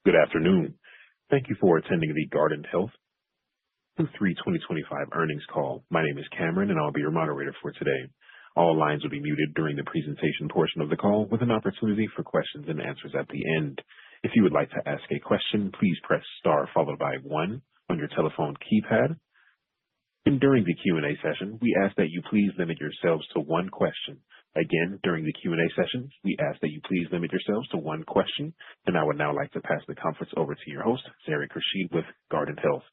Good afternoon. Thank you for attending the Guardant Health Q3 2025 earnings call. My name is Cameron, and I'll be your moderator for today. All lines will be muted during the presentation portion of the call, with an opportunity for questions and answers at the end. If you would like to ask a question, please press star followed by 1 on your telephone keypad. And during the Q&A session, we ask that you please limit yourselves to one question. Again, during the Q&A session, we ask that you please limit yourselves to one question. And I would now like to pass the conference over to your host, Zarek Rashid with Guardant Health.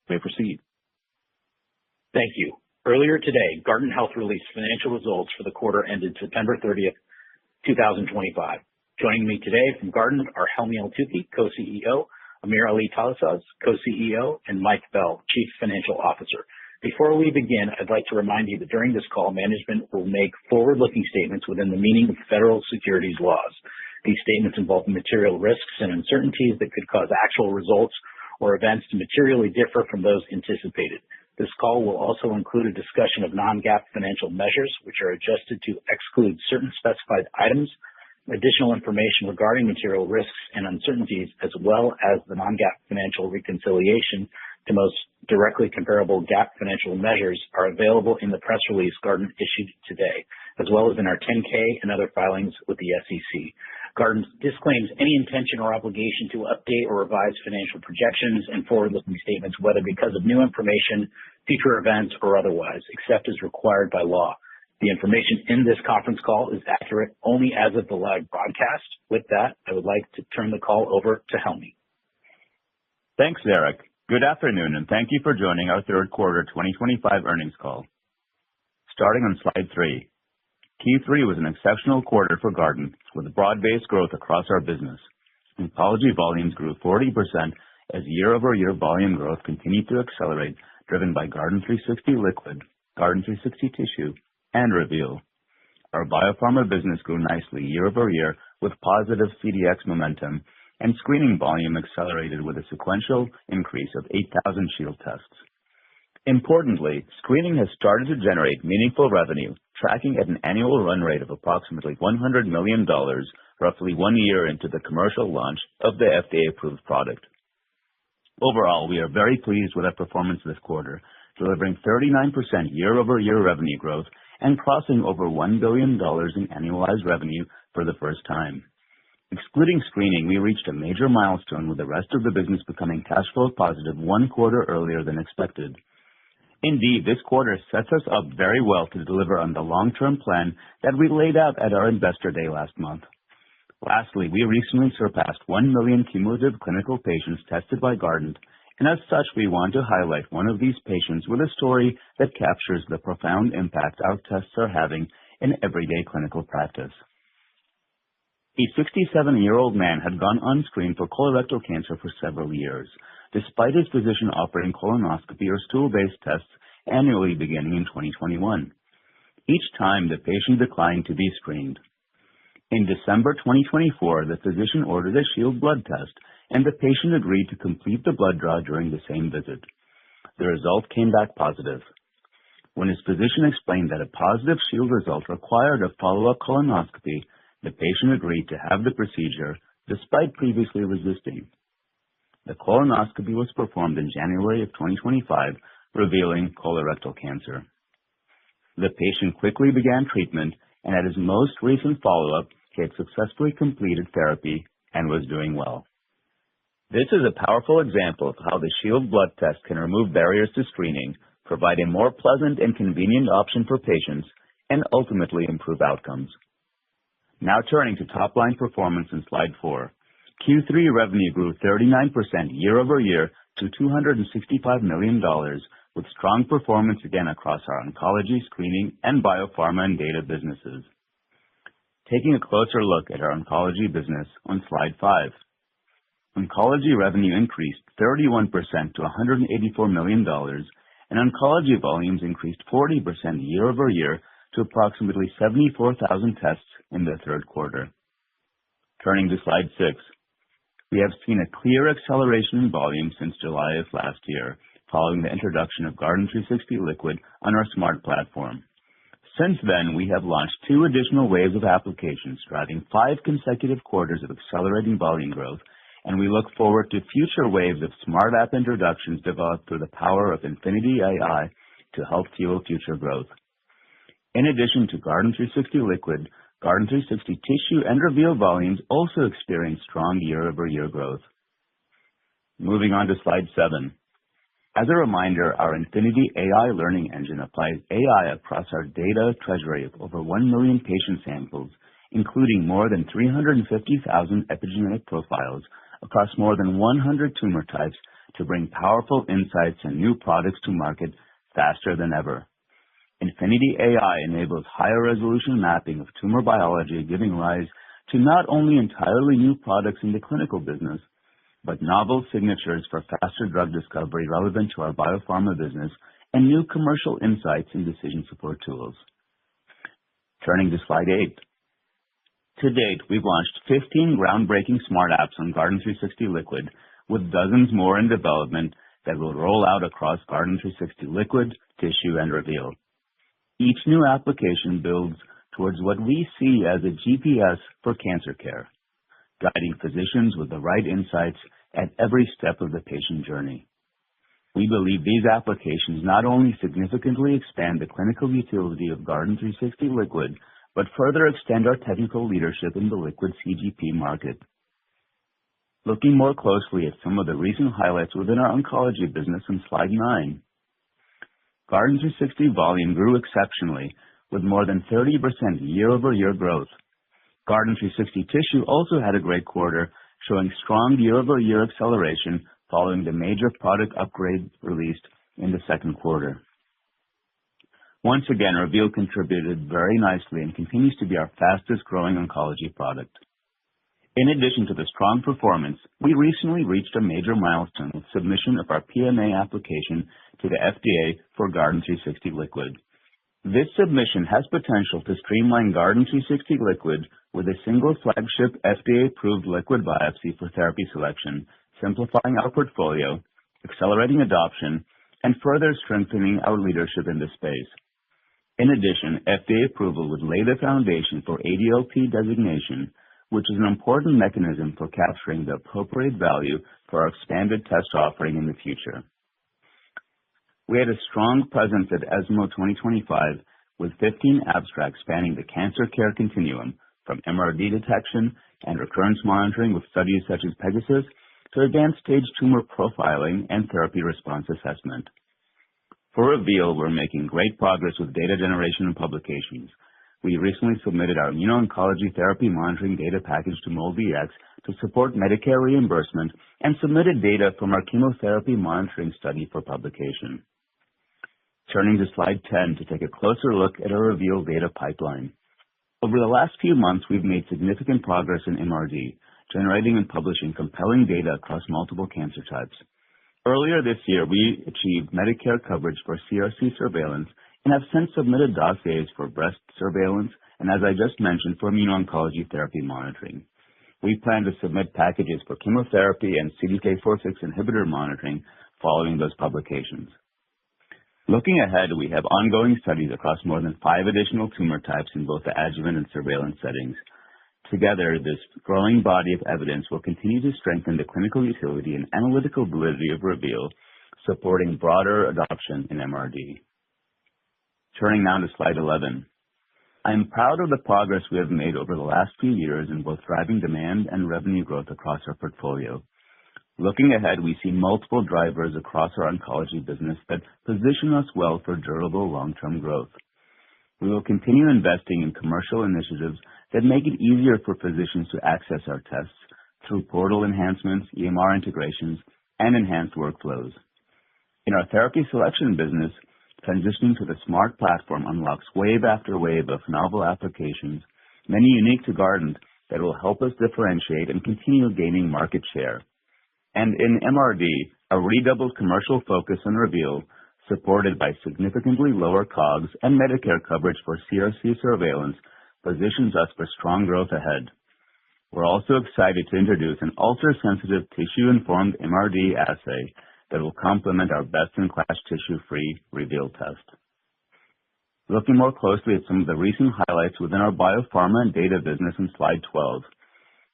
You may proceed. Thank you. Earlier today, Guardant Health released financial results for the quarter ended September 30th, 2025. Joining me today from Guardant are Helmy Eltoukhy, Co-CEO, Amir Ali Talasaz, Co-CEO, and Mike Bell, Chief Financial Officer. Before we begin, I'd like to remind you that during this call, management will make forward-looking statements within the meaning of federal securities laws. These statements involve material risks and uncertainties that could cause actual results or events to materially differ from those anticipated. This call will also include a discussion of non-GAAP financial measures, which are adjusted to exclude certain specified items. Additional information regarding material risks and uncertainties, as well as the non-GAAP financial reconciliation to most directly comparable GAAP financial measures, are available in the press release Guardant issued today, as well as in our 10-K and other filings with the SEC. Guardant disclaims any intention or obligation to update or revise financial projections and forward-looking statements, whether because of new information, future events, or otherwise, except as required by law. The information in this conference call is accurate only as of the live broadcast. With that, I would like to turn the call over to Helmy. Thanks, Zarek. Good afternoon, and thank you for joining our third quarter 2025 earnings call. Starting on slide 3, Q3 was an exceptional quarter for Guardant, with broad-based growth across our business. Oncology volumes grew 40% as year-over-year volume growth continued to accelerate, driven by Guardant360 Liquid, Guardant360 Tissue, and Reveal. Our biopharma business grew nicely year-over-year with positive CDx momentum, and screening volume accelerated with a sequential increase of 8,000 Shield tests. Importantly, screening has started to generate meaningful revenue, tracking at an annual run rate of approximately $100 million, roughly 1 year into the commercial launch of the FDA-approved product. Overall, we are very pleased with our performance this quarter, delivering 39% year-over-year revenue growth and crossing over $1 billion in annualized revenue for the first time. Excluding screening, we reached a major milestone, with the rest of the business becoming cash flow positive 1 quarter earlier than expected. Indeed, this quarter sets us up very well to deliver on the long-term plan that we laid out at our Investor Day last month. Lastly, we recently surpassed 1 million cumulative clinical patients tested by Guardant, and as such, we want to highlight one of these patients with a story that captures the profound impact our tests are having in everyday clinical practice. A 67-year-old man had gone unscreened for colorectal cancer for several years, despite his physician offering colonoscopy or stool-based tests annually beginning in 2021. Each time, the patient declined to be screened. In December 2024, the physician ordered a Shield blood test, and the patient agreed to complete the blood draw during the same visit. The result came back positive. When his physician explained that a positive Shield result required a follow-up colonoscopy, the patient agreed to have the procedure despite previously resisting. The colonoscopy was performed in January of 2025, revealing colorectal cancer. The patient quickly began treatment, and at his most recent follow-up, he had successfully completed therapy and was doing well. This is a powerful example of how the Shield blood test can remove barriers to screening, provide a more pleasant and convenient option for patients, and ultimately improve outcomes. Now turning to top-line performance in slide 4, Q3 revenue grew 39% year-over-year to $265 million, with strong performance again across our oncology, screening, and biopharma and data businesses. Taking a closer look at our oncology business on slide 5, oncology revenue increased 31% to $184 million, and oncology volumes increased 40% year-over-year to approximately 74,000 tests in the third quarter. Turning to slide 6, we have seen a clear acceleration in volume since July of last year, following the introduction of Guardant360 Liquid on our Smart platform. Since then, we have launched 2 additional waves of applications, driving 5 consecutive quarters of accelerating volume growth, and we look forward to future waves of smart app introductions developed through the power of Infinity AI to help fuel future growth. In addition to Guardant360 Liquid, Guardant360 Tissue and Reveal volumes also experienced strong year-over-year growth. Moving on to slide 7. As a reminder, our Infinity AI learning engine applies AI across our data treasury of over 1 million patient samples, including more than 350,000 epigenetic profiles across more than 100 tumor types to bring powerful insights and new products to market faster than ever. Infinity AI enables higher resolution mapping of tumor biology, giving rise to not only entirely new products in the clinical business, but novel signatures for faster drug discovery relevant to our biopharma business and new commercial insights and decision support tools. Turning to slide 8. To date, we've launched 15 groundbreaking smart apps on Guardant360 Liquid, with dozens more in development that will roll out across Guardant360 Liquid, Tissue, and Reveal. Each new application builds towards what we see as a GPS for cancer care, guiding physicians with the right insights at every step of the patient journey. We believe these applications not only significantly expand the clinical utility of Guardant360 Liquid, but further extend our technical leadership in the liquid CGP market. Looking more closely at some of the recent highlights within our oncology business on slide 9. Guardant360 volume grew exceptionally, with more than 30% year-over-year growth. Guardant360 Tissue also had a great quarter, showing strong year-over-year acceleration following the major product upgrade released in the second quarter. Once again, Reveal contributed very nicely and continues to be our fastest-growing oncology product. In addition to the strong performance, we recently reached a major milestone with submission of our PMA application to the FDA for Guardant360 Liquid. This submission has potential to streamline Guardant360 Liquid with a single flagship FDA-approved liquid biopsy for therapy selection, simplifying our portfolio, accelerating adoption, and further strengthening our leadership in this space. In addition, FDA approval would lay the foundation for ADLT designation, which is an important mechanism for capturing the appropriate value for our expanded test offering in the future. We had a strong presence at ESMO 2025 with 15 abstracts spanning the cancer care continuum, from MRD detection and recurrence monitoring with studies such as Pegasus to advanced stage tumor profiling and therapy response assessment. For Reveal, we're making great progress with data generation and publications. We recently submitted our immuno-oncology therapy monitoring data package to MolDX to support Medicare reimbursement and submitted data from our chemotherapy monitoring study for publication. Turning to slide 10 to take a closer look at our Reveal data pipeline. Over the last few months, we've made significant progress in MRD, generating and publishing compelling data across multiple cancer types. Earlier this year, we achieved Medicare coverage for CRC surveillance and have since submitted dossiers for breast surveillance and, as I just mentioned, for immuno-oncology therapy monitoring. We plan to submit packages for chemotherapy and CDK4/6 inhibitor monitoring following those publications. Looking ahead, we have ongoing studies across more than 5 additional tumor types in both the adjuvant and surveillance settings. Together, this growing body of evidence will continue to strengthen the clinical utility and analytical validity of Reveal, supporting broader adoption in MRD. Turning now to slide 11. I am proud of the progress we have made over the last few years in both driving demand and revenue growth across our portfolio. Looking ahead, we see multiple drivers across our oncology business that position us well for durable long-term growth. We will continue investing in commercial initiatives that make it easier for physicians to access our tests through portal enhancements, EMR integrations, and enhanced workflows. In our therapy selection business, transitioning to the smart platform unlocks wave after wave of novel applications, many unique to Guardant, that will help us differentiate and continue gaining market share. And in MRD, a redoubled commercial focus on Reveal, supported by significantly lower COGS and Medicare coverage for CRC surveillance, positions us for strong growth ahead. We're also excited to introduce an ultra-sensitive tissue-informed MRD assay that will complement our best-in-class tissue-free Reveal test. Looking more closely at some of the recent highlights within our biopharma and data business in slide 12.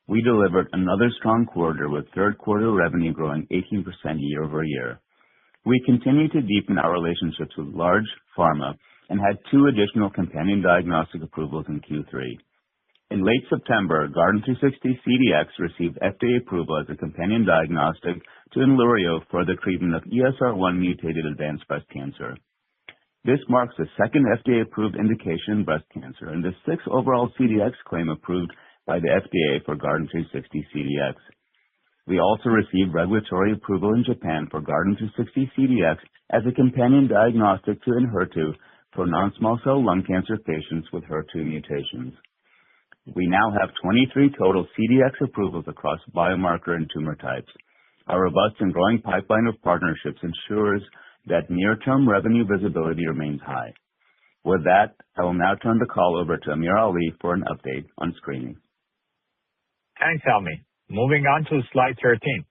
we delivered another strong quarter with third quarter revenue growing 18% year-over-year. We continue to deepen our relationships with large pharma and had 2 additional companion diagnostic approvals in Q3. In late September, Guardant360 CDx received FDA approval as a companion diagnostic to Enlurio for the treatment of ESR1 mutated advanced breast cancer. This marks the second FDA-approved indication in breast cancer and the 6th overall CDx claim approved by the FDA for Guardant360 CDx. We also received regulatory approval in Japan for Guardant360 CDx as a companion diagnostic to Enhertu for non-small cell lung cancer patients with HER2 mutations. We now have 23 total CDx approvals across biomarker and tumor types. Our robust and growing pipeline of partnerships ensures that near-term revenue visibility remains high. With that, I will now turn the call over to Amir Ali for an update on screening. Thanks, Helmy. Moving on to slide 13.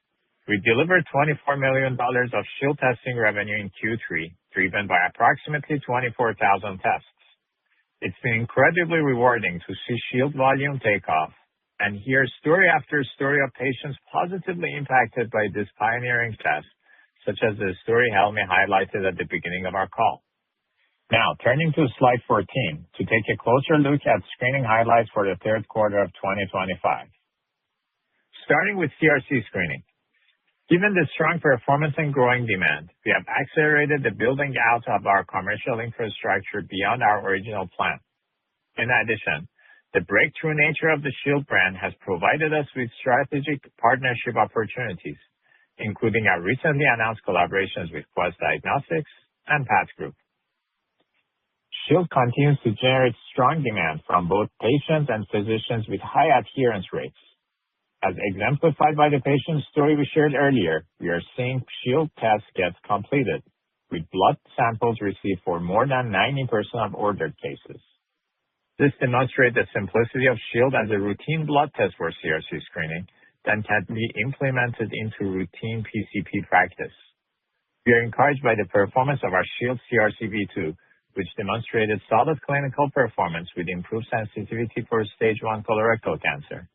We delivered $24 million of Shield testing revenue in Q3, driven by approximately 24,000 tests. It's been incredibly rewarding to see Shield volume take off and hear story after story of patients positively impacted by this pioneering test, such as the story Helmy highlighted at the beginning of our call. Now, turning to slide 14 to take a closer look at screening highlights for the third quarter of 2025. Starting with CRC screening. Given the strong performance and growing demand, we have accelerated the building out of our commercial infrastructure beyond our original plan. In addition, the breakthrough nature of the Shield brand has provided us with strategic partnership opportunities, including our recently announced collaborations with Quest Diagnostics and Path Group. Shield continues to generate strong demand from both patients and physicians with high adherence rates. As exemplified by the patient story we shared earlier, we are seeing Shield tests get completed, with blood samples received for more than 90% of ordered cases. This demonstrates the simplicity of Shield as a routine blood test for CRC screening that can be implemented into routine PCP practice. We are encouraged by the performance of our Shield CRC V2, which demonstrated solid clinical performance with improved sensitivity for stage 1 colorectal cancer.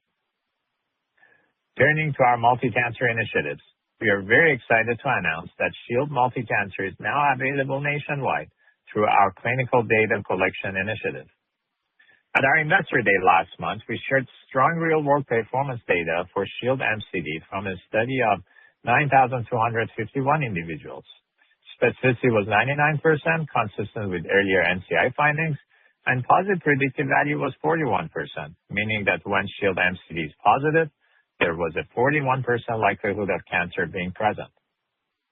Turning to our multi-cancer initiatives, we are very excited to announce that Shield Multi-Cancer is now available nationwide through our clinical data collection initiative. At our Investor Day last month, we shared strong real-world performance data for Shield MCD from a study of 9,251 individuals. Specificity was 99%, consistent with earlier NCI findings, and positive predictive value was 41%, meaning that when Shield MCD is positive, there was a 41% likelihood of cancer being present.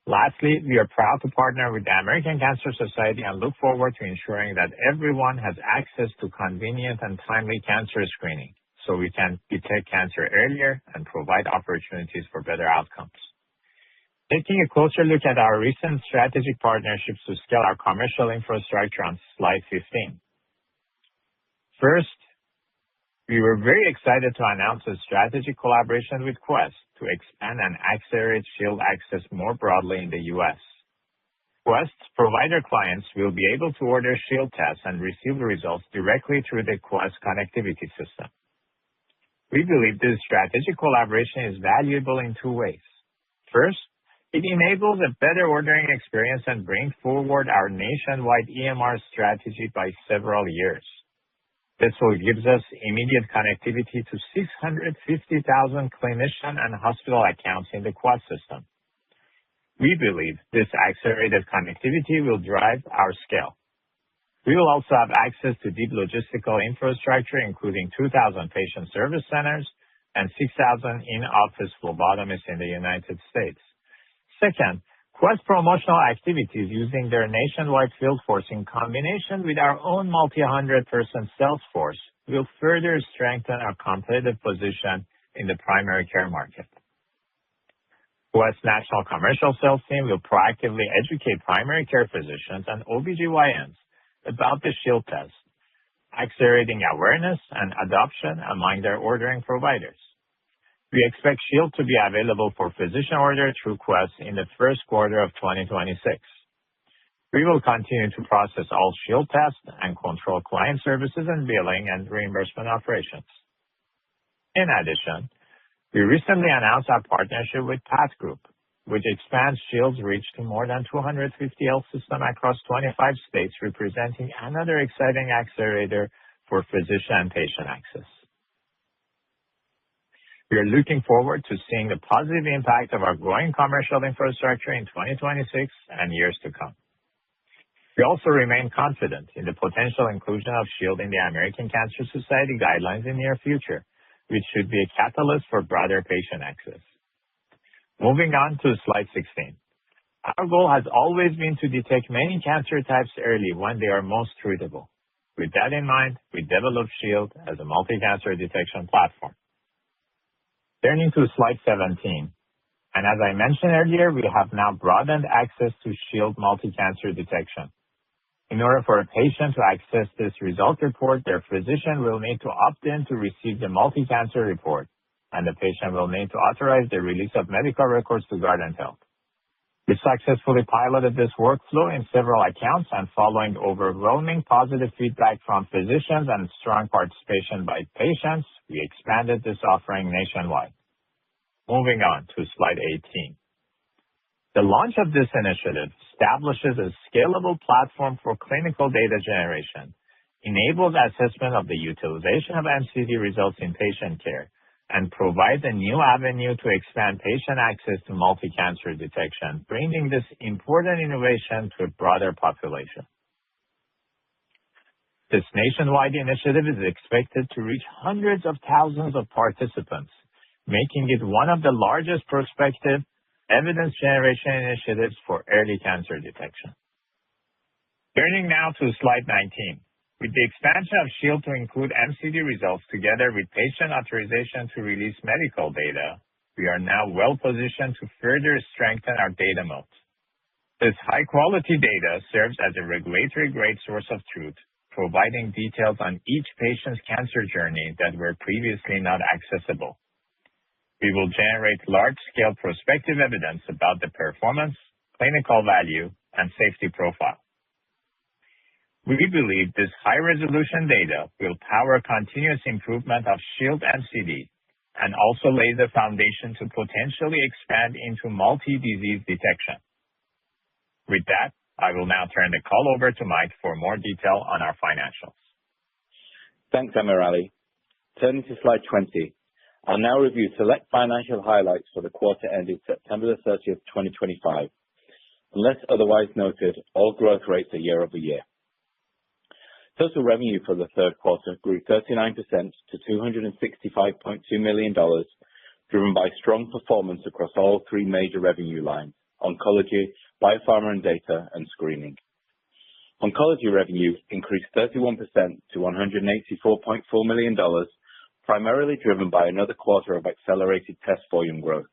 Lastly, we are proud to partner with the American Cancer Society and look forward to ensuring that everyone has access to convenient and timely cancer screening so we can detect cancer earlier and provide opportunities for better outcomes. Taking a closer look at our recent strategic partnerships to scale our commercial infrastructure on slide 15. First, we were very excited to announce a strategic collaboration with Quest to expand and accelerate Shield access more broadly in the U.S. Quest's provider clients will be able to order Shield tests and receive the results directly through the Quest connectivity system. We believe this strategic collaboration is valuable in 2 ways. First, it enables a better ordering experience and brings forward our nationwide EMR strategy by several years. This will give us immediate connectivity to 650,000 clinician and hospital accounts in the Quest system. We believe this accelerated connectivity will drive our scale. We will also have access to deep logistical infrastructure, including 2,000 patient service centers and 6,000 in-office phlebotomists in the United States. Second, Quest promotional activities using their nationwide field force in combination with our own multi-100-person sales force will further strengthen our competitive position in the primary care market. Quest's national commercial sales team will proactively educate primary care physicians and OBGYNs about the Shield test, accelerating awareness and adoption among their ordering providers. We expect Shield to be available for physician order through Quest in the first quarter of 2026. We will continue to process all Shield tests and control client services and billing and reimbursement operations. In addition, We recently announced our partnership with Path Group, which expands Shield's reach to more than 250 health systems across 25 states, representing another exciting accelerator for physician and patient access. We are looking forward to seeing the positive impact of our growing commercial infrastructure in 2026 and years to come. We also remain confident in the potential inclusion of Shield in the American Cancer Society guidelines in the near future, which should be a catalyst for broader patient access. Moving on to slide 16. Our goal has always been to detect many cancer types early when they are most treatable. With that in mind, we developed Shield as a multi-cancer detection platform. Turning to slide 17. And as I mentioned earlier, we have now broadened access to Shield multi-cancer detection. In order for a patient to access this result report, their physician will need to opt in to receive the multi-cancer report, and the patient will need to authorize the release of medical records to Guardant Health. We successfully piloted this workflow in several accounts, and following overwhelming positive feedback from physicians and strong participation by patients, we expanded this offering nationwide. Moving on to slide 18. The launch of this initiative establishes a scalable platform for clinical data generation, enables assessment of the utilization of MCD results in patient care, and provides a new avenue to expand patient access to multi-cancer detection, bringing this important innovation to a broader population. This nationwide initiative is expected to reach hundreds of thousands of participants, making it one of the largest prospective evidence generation initiatives for early cancer detection. Turning now to slide 19. With the expansion of Shield to include MCD results together with patient authorization to release medical data, we are now well positioned to further strengthen our data moat. This high-quality data serves as a regulatory-grade source of truth, providing details on each patient's cancer journey that were previously not accessible. We will generate large-scale prospective evidence about the performance, clinical value, and safety profile. We believe this high-resolution data will power continuous improvement of Shield MCD and also lay the foundation to potentially expand into multi-disease detection. With that, I will now turn the call over to Mike for more detail on our financials. Thanks, AmirAli. Turning to slide 20, I'll now review select financial highlights for the quarter ending September 30th, 2025. Unless otherwise noted, all growth rates are year over year. Total revenue for the third quarter grew 39% to $265.2 million, driven by strong performance across all three major revenue lines: oncology, biopharma and data, and screening. Oncology revenue increased 31% to $184.4 million, primarily driven by another quarter of accelerated test volume growth.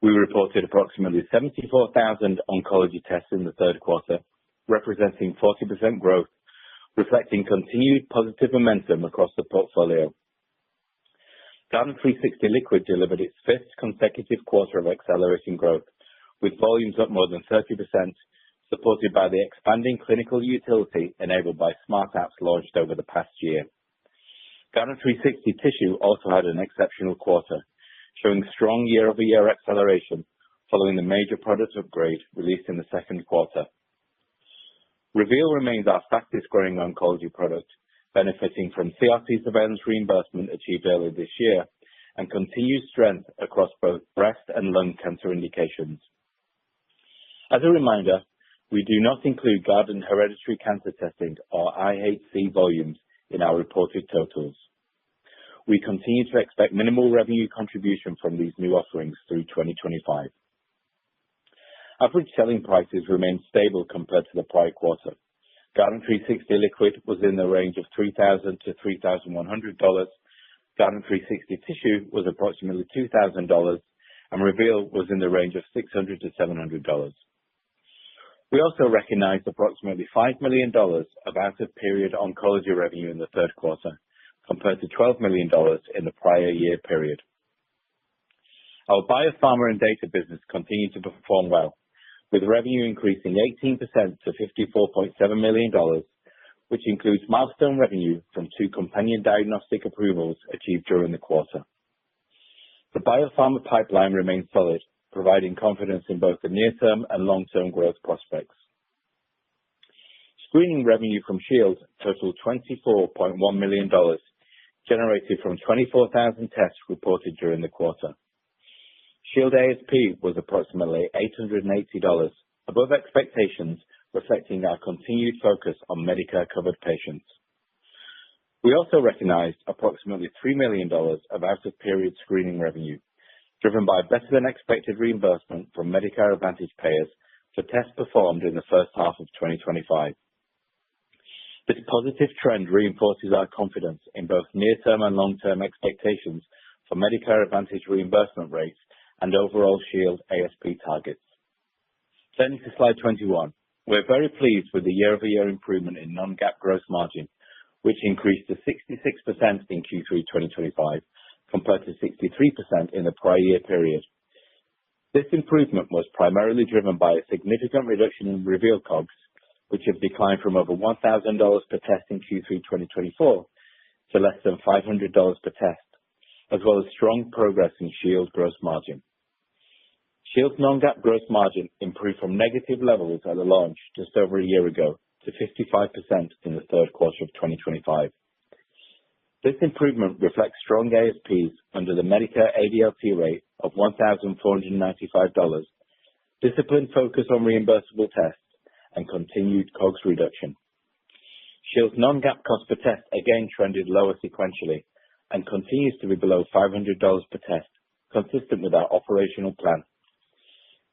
We reported approximately 74,000 oncology tests in the third quarter, representing 40% growth, reflecting continued positive momentum across the portfolio. Guardant360 Liquid delivered its fifth consecutive quarter of accelerating growth, with volumes up more than 30%, supported by the expanding clinical utility enabled by smart apps launched over the past year. Guardant360 Tissue also had an exceptional quarter, showing strong year-over-year acceleration following the major product upgrade released in the second quarter. Reveal remains our fastest-growing oncology product, benefiting from CRC surveillance reimbursement achieved earlier this year and continued strength across both breast and lung cancer indications. As a reminder, we do not include Guardant hereditary cancer testing or IHC volumes in our reported totals. We continue to expect minimal revenue contribution from these new offerings through 2025. Average selling prices remained stable compared to the prior quarter. Guardant360 Liquid was in the range of $3,000 to $3,100. Guardant360 Tissue was approximately $2,000, and Reveal was in the range of $600 to $700. We also recognized approximately $5 million of out-of-period oncology revenue in the third quarter, compared to $12 million in the prior year period. Our biopharma and data business continued to perform well, with revenue increasing 18% to $54.7 million, which includes milestone revenue from 2 companion diagnostic approvals achieved during the quarter. The biopharma pipeline remains solid, providing confidence in both the near-term and long-term growth prospects. Screening revenue from Shield totaled $24.1 million, generated from 24,000 tests reported during the quarter. Shield ASP was approximately $880, above expectations, reflecting our continued focus on Medicare-covered patients. We also recognized approximately $3 million of out-of-period screening revenue, driven by better-than-expected reimbursement from Medicare Advantage payers for tests performed in the first half of 2025. This positive trend reinforces our confidence in both near-term and long-term expectations for Medicare Advantage reimbursement rates and overall Shield ASP targets. Turning to slide 21, we're very pleased with the year-over-year improvement in non-GAAP gross margin, which increased to 66% in Q3 2025, compared to 63% in the prior year period. This improvement was primarily driven by a significant reduction in Reveal COGS, which have declined from over $1,000 per test in Q3 2024 to less than $500 per test, as well as strong progress in Shield gross margin. Shield's non-GAAP gross margin improved from negative levels at the launch just over a year ago to 55% in the third quarter of 2025. This improvement reflects strong ASPs under the Medicare ADLT rate of $1,495, disciplined focus on reimbursable tests, and continued COGS reduction. Shield's non-GAAP cost per test again trended lower sequentially and continues to be below $500 per test, consistent with our operational plan.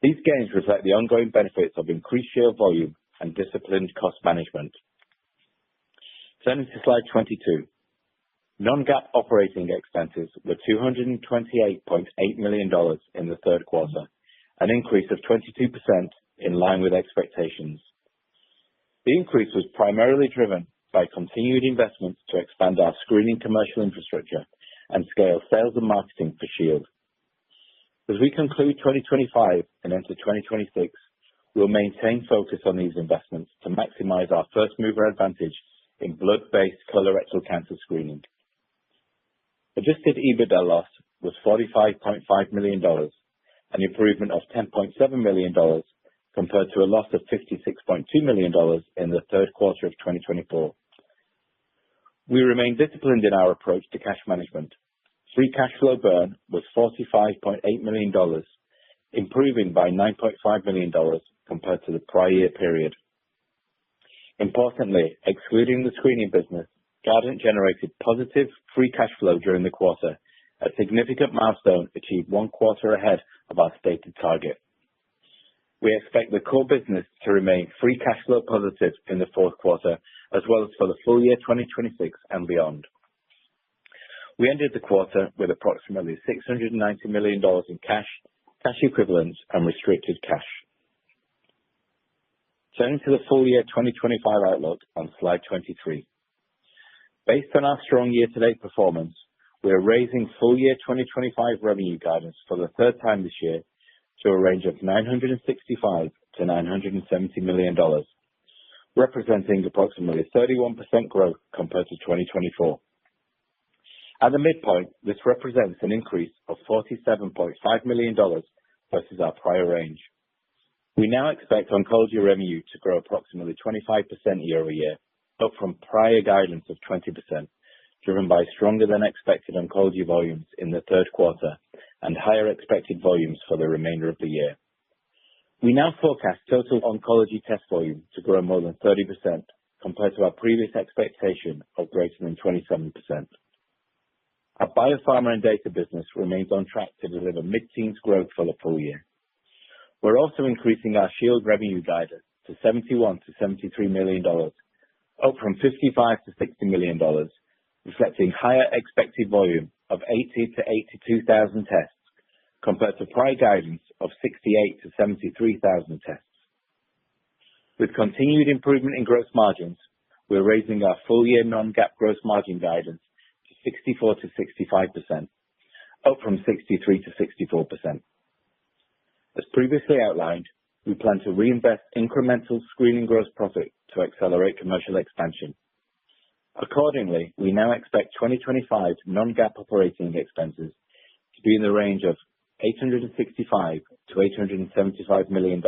These gains reflect the ongoing benefits of increased Shield volume and disciplined cost management. Turning to slide 22, non-GAAP operating expenses were $228.8 million in the third quarter, an increase of 22% in line with expectations. The increase was primarily driven by continued investments to expand our screening commercial infrastructure and scale sales and marketing for Shield. As we conclude 2025 and enter 2026, we'll maintain focus on these investments to maximize our first-mover advantage in blood-based colorectal cancer screening. Adjusted EBITDA loss was $45.5 million, an improvement of $10.7 million compared to a loss of $56.2 million in the third quarter of 2024. We remain disciplined in our approach to cash management. Free cash flow burn was $45.8 million, improving by $9.5 million compared to the prior year period. Importantly, excluding the screening business, Guardant generated positive free cash flow during the quarter, a significant milestone achieved 1 quarter ahead of our stated target. We expect the core business to remain free cash flow positive in the fourth quarter, as well as for the full year 2026 and beyond. We ended the quarter with approximately $690 million in cash equivalents, and restricted cash. Turning to the full year 2025 outlook on slide 23. Based on our strong year-to-date performance, we are raising full year 2025 revenue guidance for the third time this year to a range of $965 to $970 million, representing approximately 31% growth compared to 2024. At the midpoint, this represents an increase of $47.5 million versus our prior range. We now expect oncology revenue to grow approximately 25% year-over-year, up from prior guidance of 20%, driven by stronger than expected oncology volumes in the third quarter and higher expected volumes for the remainder of the year. We now forecast total oncology test volume to grow more than 30% compared to our previous expectation of greater than 27%. Our biopharma and data business remains on track to deliver mid-teens growth for the full year. We're also increasing our Shield revenue guidance to $71 to $73 million, up from $55 to $60 million, reflecting higher expected volume of 80 to 82,000 tests compared to prior guidance of 68 to 73,000 tests. With continued improvement in gross margins, we're raising our full year non-GAAP gross margin guidance to 64 to 65%, up from 63 to 64%. As previously outlined, we plan to reinvest incremental screening gross profit to accelerate commercial expansion. Accordingly, we now expect 2025 non-GAAP operating expenses to be in the range of $865 to $875 million,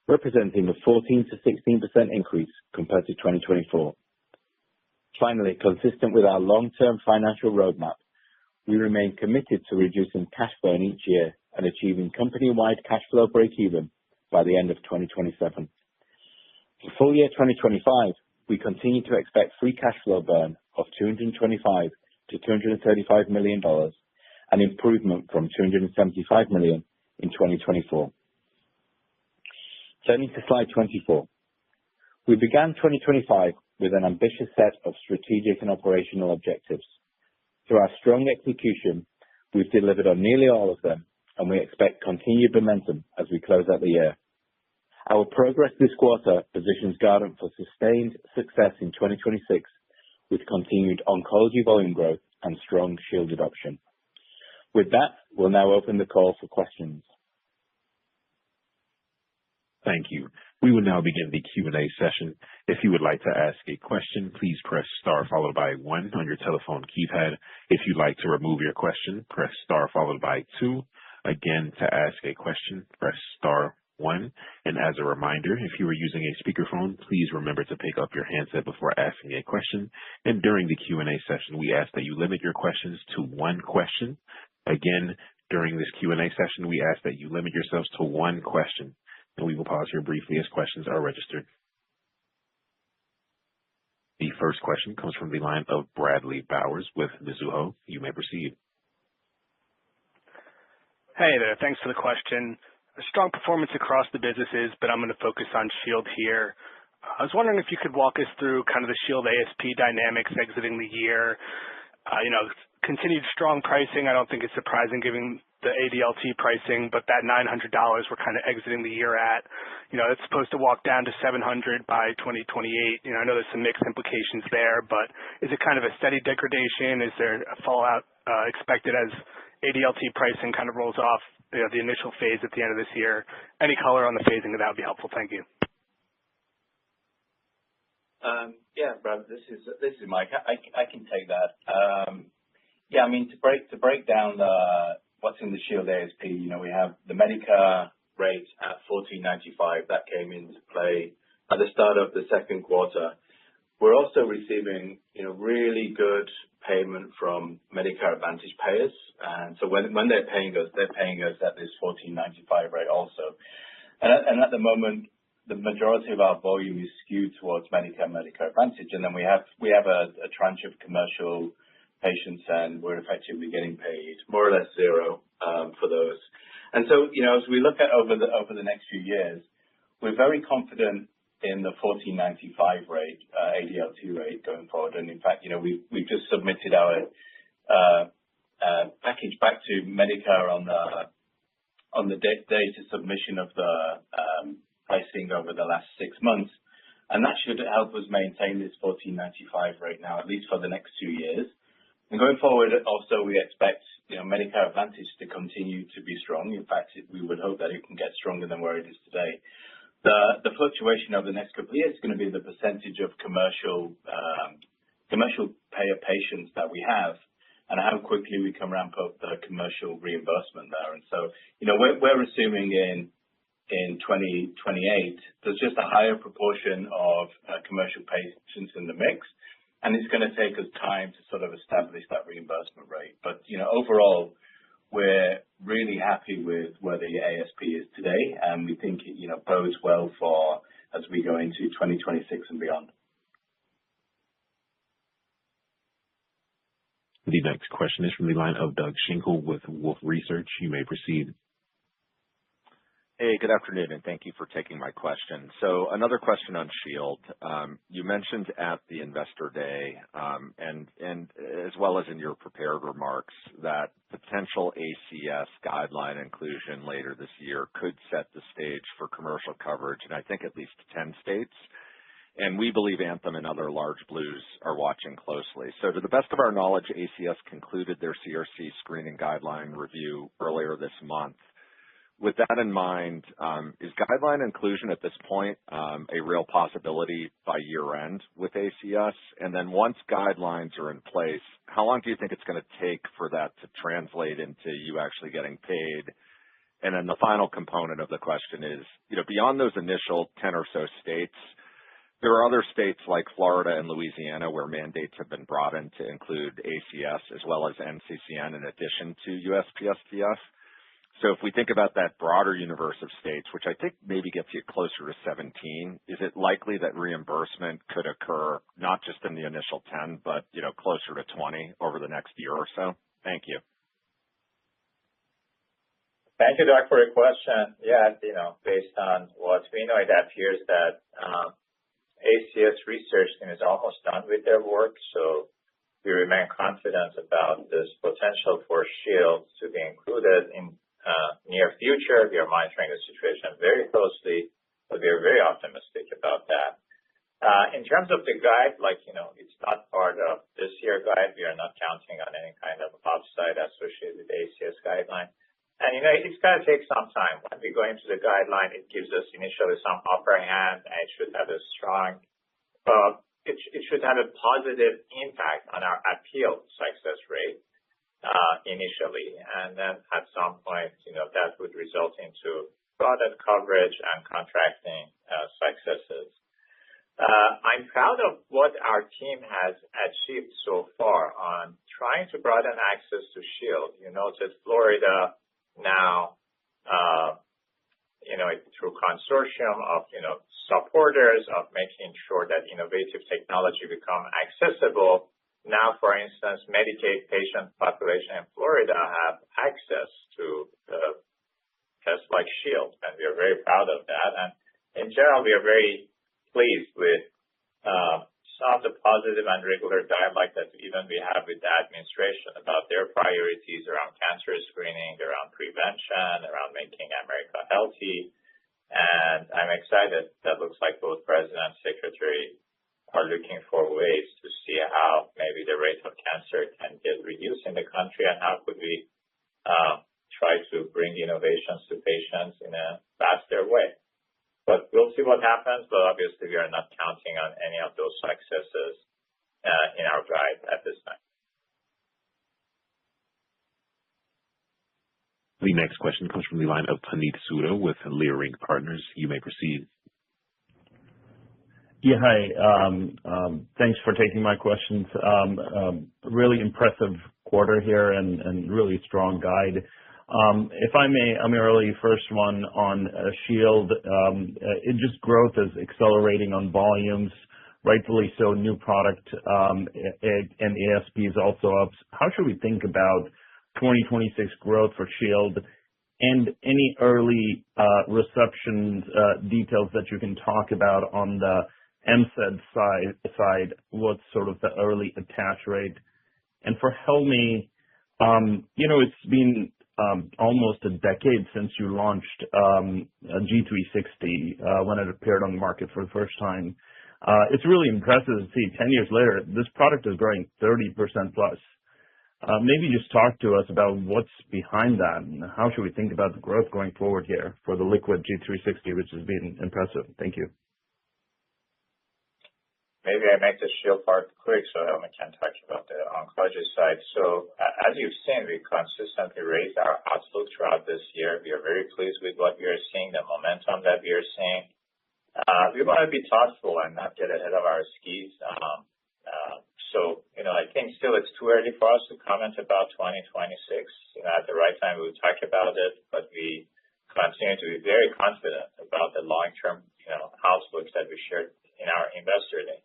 representing a 14 to 16% increase compared to 2024. Finally, consistent with our long-term financial roadmap, we remain committed to reducing cash burn each year and achieving company-wide cash flow break-even by the end of 2027. For full year 2025, we continue to expect free cash flow burn of $225 to $235 million, an improvement from $275 million in 2024. Turning to slide 24. We began 2025 with an ambitious set of strategic and operational objectives. Through our strong execution, we've delivered on nearly all of them, and we expect continued momentum as we close out the year. Our progress this quarter positions Guardant for sustained success in 2026, with continued oncology volume growth and strong Shield adoption. With that, we'll now open the call for questions. Thank you. We will now begin the Q&A session. If you would like to ask a question, please press star followed by 1 on your telephone keypad. If you'd like to remove your question, press star followed by 2. Again, to ask a question, press star 1. And as a reminder, if you are using a speakerphone, please remember to pick up your handset before asking a question. And during the Q&A session, we ask that you limit your questions to 1 question. Again, during this Q&A session, we ask that you limit yourselves to 1 question. And we will pause here briefly as questions are registered. The first question comes from the line of Bradley Bowers with Mizuho. You may proceed. Hey there. Thanks for the question. A strong performance across the businesses, but I'm going to focus on Shield here. I was wondering if you could walk us through kind of the Shield ASP dynamics exiting the year. Continued strong pricing, I don't think it's surprising given the ADLT pricing, but that $900 we're kind of exiting the year at. It's supposed to walk down to $700 by 2028. I know there's some mixed implications there, but is it kind of a steady degradation? Is there a fallout expected as ADLT pricing kind of rolls off the initial phase at the end of this year? Any color on the phasing of that would be helpful. Thank you. Yeah, Brad, this is Mike. I can take that. Yeah, I mean, to break down what's in the Shield ASP, we have the Medicare rate at $1,495 that came into play at the start of the second quarter. We're also receiving, really good payment from Medicare Advantage payers, and so when they're paying us at this $1,495 rate also. And at the moment, the majority of our volume is skewed towards Medicare Advantage, and then we have a tranche of commercial patients, and we're effectively getting paid more or less zero for those. And so, as we look at over the next few years, we're very confident in the $1,495 rate, ADLT rate going forward. And in fact, we've just submitted our package back to Medicare on the data submission of the pricing over the last 6 months, and that should help us maintain this $1,495 rate now, at least for the next 2 years. And going forward, also, we expect, Medicare Advantage to continue to be strong. In fact, we would hope that it can get stronger than where it is today. The fluctuation over the next couple of years is going to be the percentage of commercial payer patients that we have and how quickly we can ramp up the commercial reimbursement there. And so, we're assuming in 2028, there's just a higher proportion of commercial patients in the mix, and it's going to take us time to sort of establish that reimbursement rate. But, overall, we're really happy with where the ASP is today, and we think it, bodes well for as we go into 2026 and beyond. The next question is from the line of Doug Schenkel with Wolfe Research. You may proceed. Hey, good afternoon, and thank you for taking my question. So another question on Shield. You mentioned at the Investor Day, and as well as in your prepared remarks, that potential ACS guideline inclusion later this year could set the stage for commercial coverage in, I think, at least 10 states. And we believe Anthem and other large blues are watching closely. So to the best of our knowledge, ACS concluded their CRC screening guideline review earlier this month. with that in mind, is guideline inclusion at this point a real possibility by year end with ACS? And then once guidelines are in place, how long do you think it's going to take for that to translate into you actually getting paid? And then the final component of the question is, beyond those initial 10 or so states, there are other states like Florida and Louisiana where mandates have been brought in to include ACS as well as NCCN in addition to USPSTF. So if we think about that broader universe of states, which I think maybe gets you closer to 17, is it likely that reimbursement could occur not just in the initial 10, but closer to 20 over the next year or so? Thank you. Thank you, Doc, for your question. Yeah, based on what we know, it appears that ACS research team is almost done with their work, so we remain confident about this potential for Shield to be included in near future. We are monitoring the situation very closely, but we are very optimistic about that. In terms of the guide, it's not part of this year guide. We are not counting on any kind of upside associated with the ACS guideline. And, it's going to take some time. When we go into the guideline, it gives us initially some upper hand, and it should have a strong, it should have a positive impact on our appeal success rate initially. And then at some point, that would result into product coverage and contracting successes. I'm proud of what our team has achieved so far on trying to broaden access to Shield. You notice Florida now, through consortium of, supporters of making sure that innovative technology become accessible. Now, for instance, Medicaid patient population in Florida have access to tests like Shield, and we are very proud of that. And in general, we are very pleased with some of the positive and regular dialogue that even we have with the administration about their priorities around cancer screening, around prevention, around making America healthy. And I'm excited. That looks like both President and Secretary are looking for ways to see how maybe the rate of cancer can get reduced in the country and how could we try to bring innovations to patients in a faster way. But we'll see what happens, but obviously we are not counting on any of those successes in our guide at this time. The next question comes from the line of Puneet Souda with Leerink Partners. You may proceed. Yeah, hi. Thanks for taking my questions. Really impressive quarter here and really strong guide. If I may, Amirali, first one on Shield. It just growth is accelerating on volumes, rightfully so, new product, and ASP is also up. How should we think about 2026 growth for Shield and any early reception details that you can talk about on the MCED side? What's sort of the early attach rate? And for Helmy, it's been almost a decade since you launched G360 when it appeared on the market for the first time. It's really impressive to see 10 years later, this product is growing 30% plus. Maybe just talk to us about what's behind that and how should we think about the growth going forward here for the liquid G360, which has been impressive. Thank you. Maybe I make the Shield part quick so Helmy can talk about the oncology side. So as you've seen, we consistently raised our outlook throughout this year. We are very pleased with what we are seeing, the momentum that we are seeing. We want to be thoughtful and not get ahead of our skis. So, I think still it's too early for us to comment about 2026. At the right time, we will talk about it, but we continue to be very confident about the long-term, outlooks that we shared in our investor day.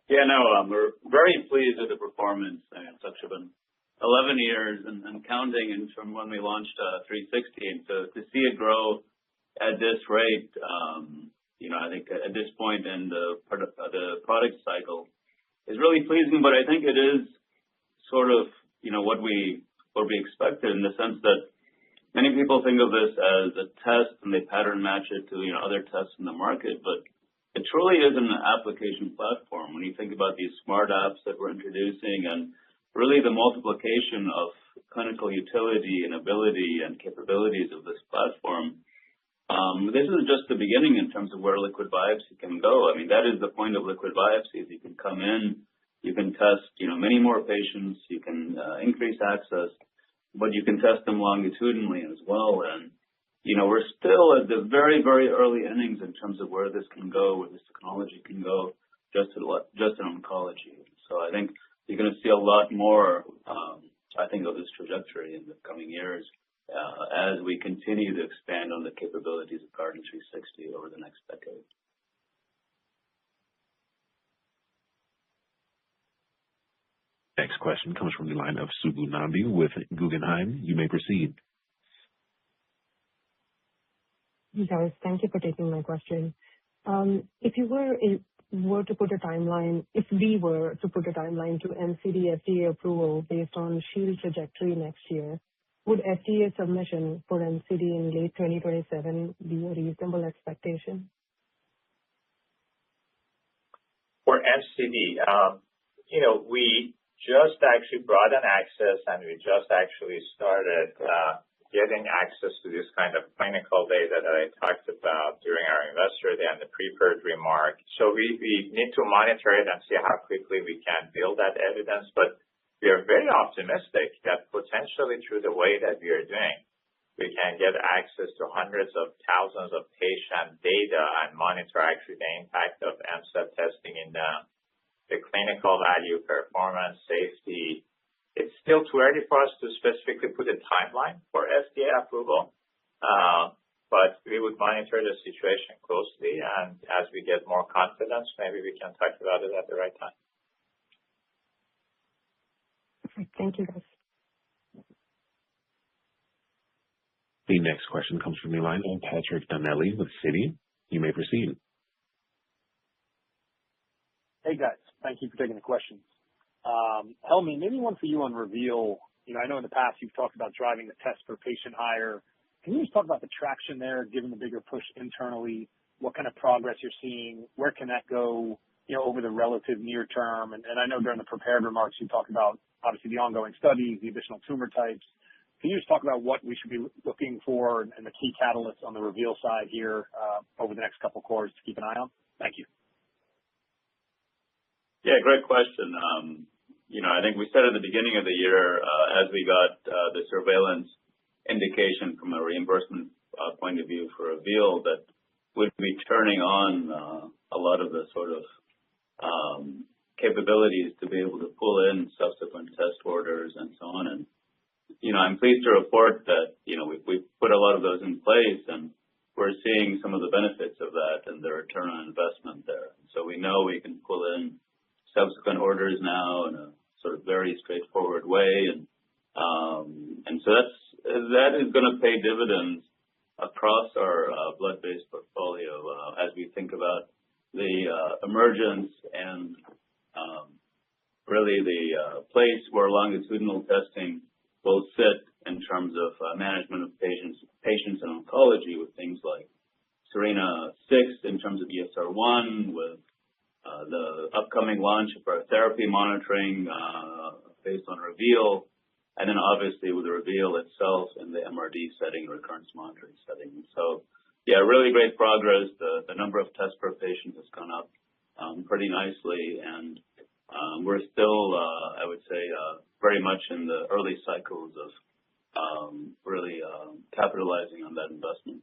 Yeah, no, we're very pleased with the performance. It's actually been 11 years and counting and from when we launched 360. And so to see it grow at this rate, I think at this point in the product cycle is really pleasing. But I think it is sort of, what we expected in the sense that many people think of this as a test and they pattern match it to, other tests in the market. But it truly is an application platform when you think about these smart apps that we're introducing and really the multiplication of clinical utility and ability and capabilities of this platform, this is just the beginning in terms of where liquid biopsy can go. I mean, that is the point of liquid biopsies. You can come in, you can test, many more patients, you can increase access, but you can test them longitudinally as well. And, we're still at the very, very early innings in terms of where this can go, where this technology can go, just in oncology. So I think you're going to see a lot more, of this trajectory in the coming years as we continue to expand on the capabilities of Guardant 360 over the next decade. Next question comes from the line of Subbu Nambi with Guggenheim. You may proceed. Hey guys, thank you for taking my question. If we were to put a timeline to NCD FDA approval based on Shield trajectory next year, would FDA submission for NCD in late 2027 be a reasonable expectation? For NCD, we just actually brought an access and we just actually started getting access to this kind of clinical data that I talked about during our investor day and the prepared remark. So we need to monitor it and see how quickly we can build that evidence. But we are very optimistic that potentially through the way that we are doing, we can get access to hundreds of thousands of patient data and monitor actually the impact of MCED testing in the clinical value, performance, safety. It's still too early for us to specifically put a timeline for FDA approval, but we would monitor the situation closely, and as we get more confidence, maybe we can talk about it at the right time. Perfect. Thank you, guys. The next question comes from the line of Patrick Donnelly with Citi. You may proceed. Hey guys, thank you for taking the questions. Helmy, maybe one for you on Reveal. I know in the past you've talked about driving the test per patient higher. Can you just talk about the traction there, given the bigger push internally? What kind of progress you're seeing? Where can that go, over the relative near term? And I know during the prepared remarks you talked about obviously the ongoing studies, the additional tumor types. Can you just talk about what we should be looking for and the key catalysts on the Reveal side here over the next couple of quarters to keep an eye on? Thank you. Yeah, great question. I think we said at the beginning of the year, as we got the surveillance indication from a reimbursement point of view for Reveal, that we'd be turning on a lot of the sort of capabilities to be able to pull in subsequent test orders and so on. And, I'm pleased to report that, we've put a lot of those in place and we're seeing some of the benefits of that and the return on investment there. So we know we can pull in subsequent orders now in a sort of very straightforward way. And so that is going to pay dividends across our blood-based portfolio as we think about the emergence and really the place where longitudinal testing will sit in terms of management of patients in oncology with things like Serena-6 in terms of ESR1, with the upcoming launch of our therapy monitoring based on Reveal, and then obviously with the Reveal itself in the MRD setting, recurrence monitoring setting. So, yeah, really great progress. The number of tests per patient has gone up pretty nicely, and we're still, I would say, very much in the early cycles of really capitalizing on that investment.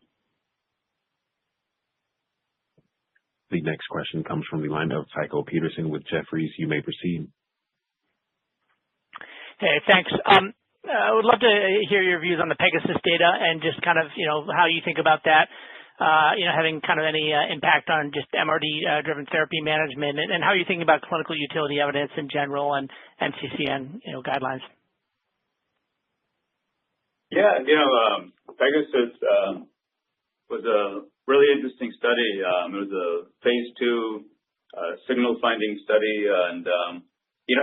The next question comes from the line of Tycho Peterson with Jefferies. You may proceed. Hey, thanks. I would love to hear your views on the Pegasus data and just kind of, how you think about that, having kind of any impact on just MRD-driven therapy management and how you're thinking about clinical utility evidence in general and NCCN, guidelines. Yeah, Pegasus was a really interesting study. It was a phase 2 signal finding study. And,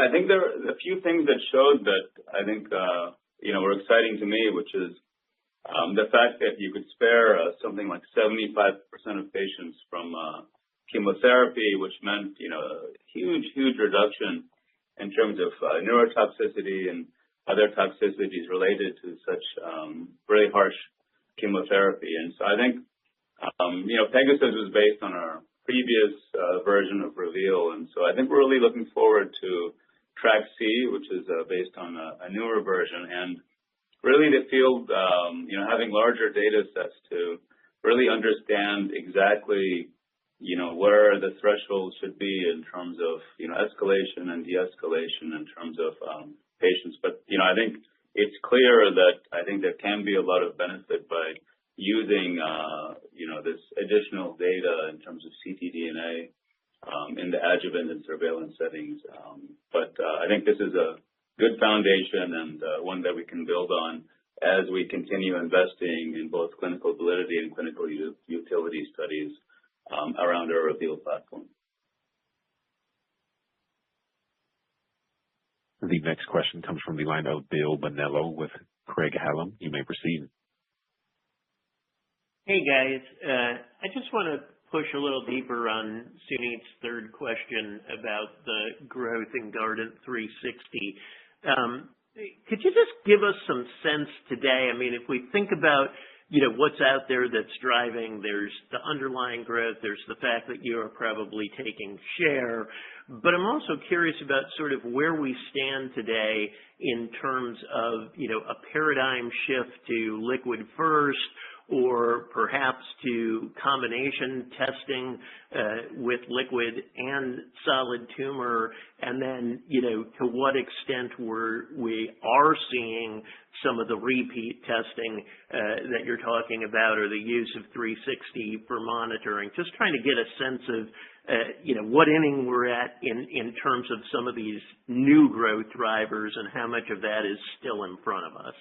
I think there are a few things that showed that I think, were exciting to me, which is the fact that you could spare something like 75% of patients from chemotherapy, which meant, a huge reduction in terms of neurotoxicity and other toxicities related to such really harsh chemotherapy. And so I think, Pegasus was based on our previous version of Reveal. And so I think we're really looking forward to Track C, which is based on a newer version. And really the field, having larger data sets to really understand exactly, where the thresholds should be in terms of, escalation and de-escalation in terms of patients. But, I think it's clear that I think there can be a lot of benefit by using, this additional data in terms of ctDNA in the adjuvant and surveillance settings. But I think this is a good foundation and one that we can build on as we continue investing in both clinical validity and clinical utility studies around our Reveal platform. The next question comes from the line of Bill Bonello with Craig-Hallum. You may proceed. Hey, guys. I just want to push a little deeper on Sunit's third question about the growth in Guardant 360. Could you just give us some sense today? I mean, if we think about, what's out there that's driving, there's the underlying growth, there's the fact that you are probably taking share, but I'm also curious about sort of where we stand today in terms of, a paradigm shift to liquid first, or perhaps to combination testing with liquid and solid tumor, and then, to what extent we are seeing some of the repeat testing that you're talking about, or the use of 360 for monitoring. Just trying to get a sense of, what inning we're at in terms of some of these new growth drivers and how much of that is still in front of us.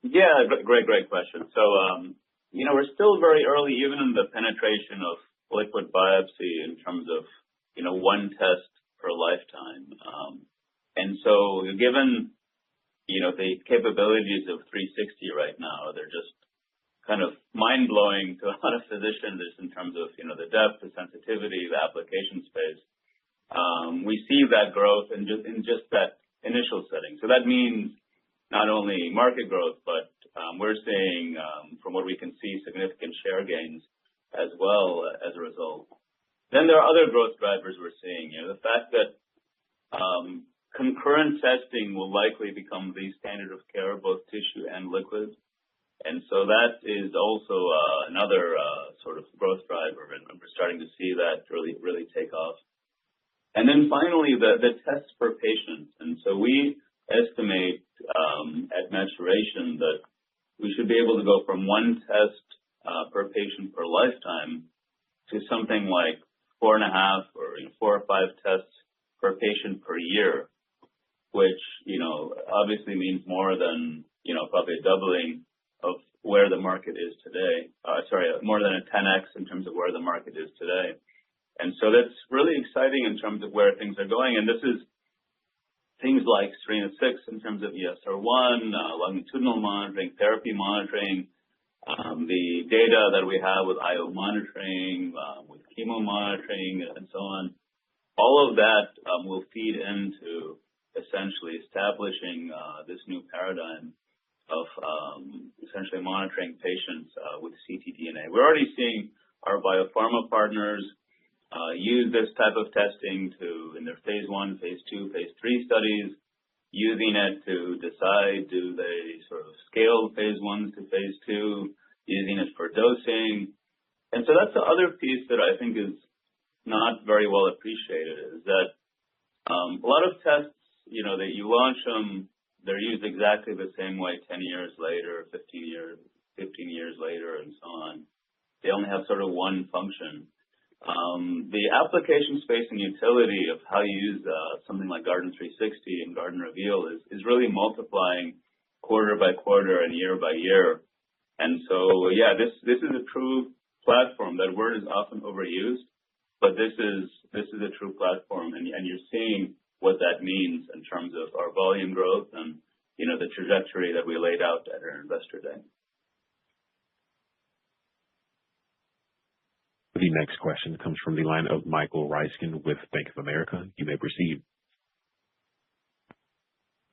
Yeah, great question. So, we're still very early, even in the penetration of liquid biopsy in terms of, one test per lifetime. And so given, the capabilities of 360 right now, they're just kind of mind-blowing to a lot of physicians in terms of, the depth, the sensitivity, the application space. We see that growth in just that initial setting. So that means not only market growth, but we're seeing, from what we can see, significant share gains as well as a result. Then there are other growth drivers we're seeing. The fact that concurrent testing will likely become the standard of care, both tissue and liquid. And so that is also another sort of growth driver, and we're starting to see that really take off. And then finally, the tests per patient. And so we estimate at maturation that we should be able to go from one test per patient per lifetime to something like 4.5 or 4 or 5 tests per patient per year, which obviously means more than probably a doubling of where the market is today. More than a 10x in terms of where the market is today. And so that's really exciting in terms of where things are going. And this is things like Serena 6 in terms of ESR1, longitudinal monitoring, therapy monitoring, the data that we have with IO monitoring, with chemo monitoring, and so on. All of that will feed into essentially establishing this new paradigm of essentially monitoring patients with ctDNA. We're already seeing our biopharma partners use this type of testing in their phase 1, phase 2, phase 3 studies, using it to decide, do they sort of scale phase 1 to phase 2, using it for dosing. And so that's the other piece that I think is not very well appreciated, is that a lot of tests, that you launch them, they're used exactly the same way 10 years later, 15 years later, and so on. They only have sort of one function. The application space and utility of how you use something like Guardant 360 and Guardant Reveal is really multiplying quarter by quarter and year by year. And so, yeah, this is a true platform. That word is often overused, but this is a true platform, and you're seeing what that means in terms of our volume growth and the trajectory that we laid out at our Investor Day. The next question comes from the line of Michael Ryskin with Bank of America. You may proceed.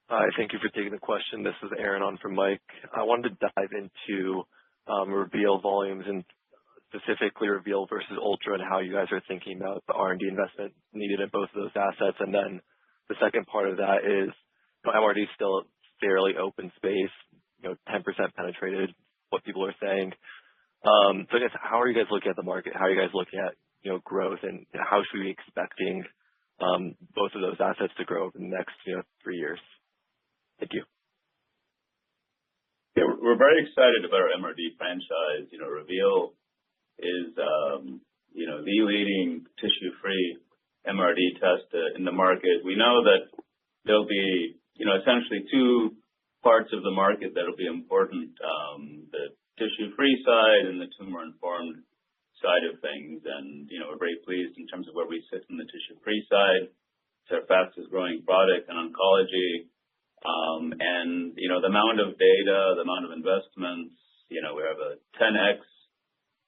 Hi, thank you for taking the question. This is Aaron on for Mike. I wanted to dive into Reveal volumes and specifically Reveal versus Ultra and how you guys are thinking about the R&D investment needed in both of those assets. And then the second part of that is MRD is still a fairly open space, 10% penetrated, what people are saying. So I guess how are you guys looking at the market? How are you guys looking at growth, and how should we be expecting both of those assets to grow over the next 3 years? Thank you. Yeah, we're very excited about our MRD franchise. Reveal is, the leading tissue-free MRD test in the market. We know that there'll be, essentially two parts of the market that'll be important, the tissue-free side and the tumor-informed side of things. And, we're very pleased in terms of where we sit in the tissue-free side. It's our fastest growing product in oncology. And, the amount of data, the amount of investments, we have a 10x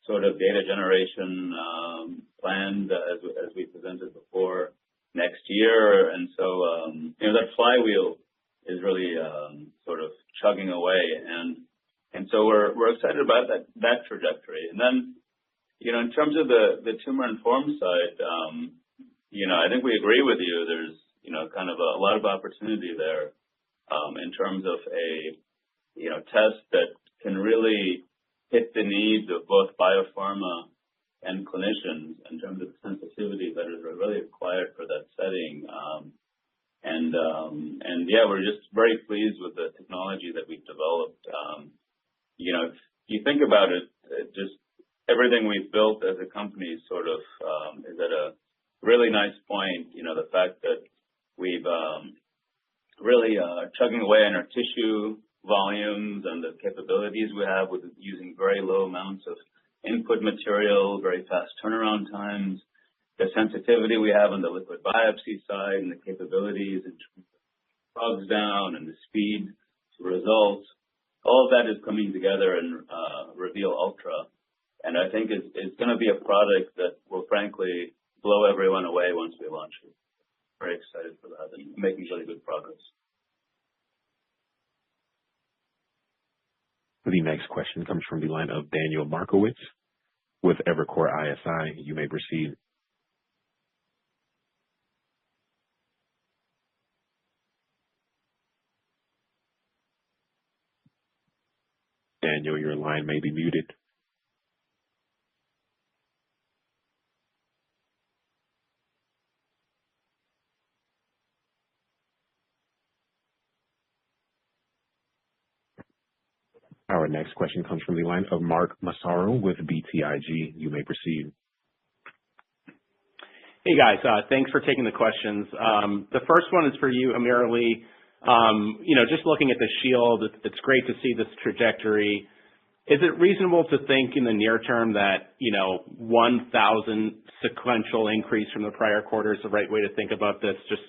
sort of data generation planned as we presented before next year. And so, that flywheel is really sort of chugging away. And so we're excited about that trajectory. And then, in terms of the tumor-informed side, I think we agree with you. There's, kind of a lot of opportunity there in terms of a, test that can really hit the needs of both biopharma and clinicians in terms of the sensitivity that is really required for that setting. And yeah, we're just very pleased with the technology that we've developed. If you think about it, just everything we've built as a company sort of is at a really nice point. The fact that we've really chugging away on our tissue volumes and the capabilities we have with using very low amounts of input material, very fast turnaround times, the sensitivity we have on the liquid biopsy side and the capabilities in terms of bugs down and the speed to results. All of that is coming together in Reveal Ultra. And I think it's going to be a product that will frankly blow everyone away once we launch it. Very excited for that and making really good progress. The next question comes from the line of Daniel Markowitz with Evercore ISI. You may proceed. Daniel, your line may be muted. Our next question comes from the line of Mark Massaro with BTIG. You may proceed. Hey guys, thanks for taking the questions. The first one is for you, AmirAli. Just looking at the Shield, it's great to see this trajectory. Is it reasonable to think in the near term that 1,000 sequential increase from the prior quarter is the right way to think about this? Just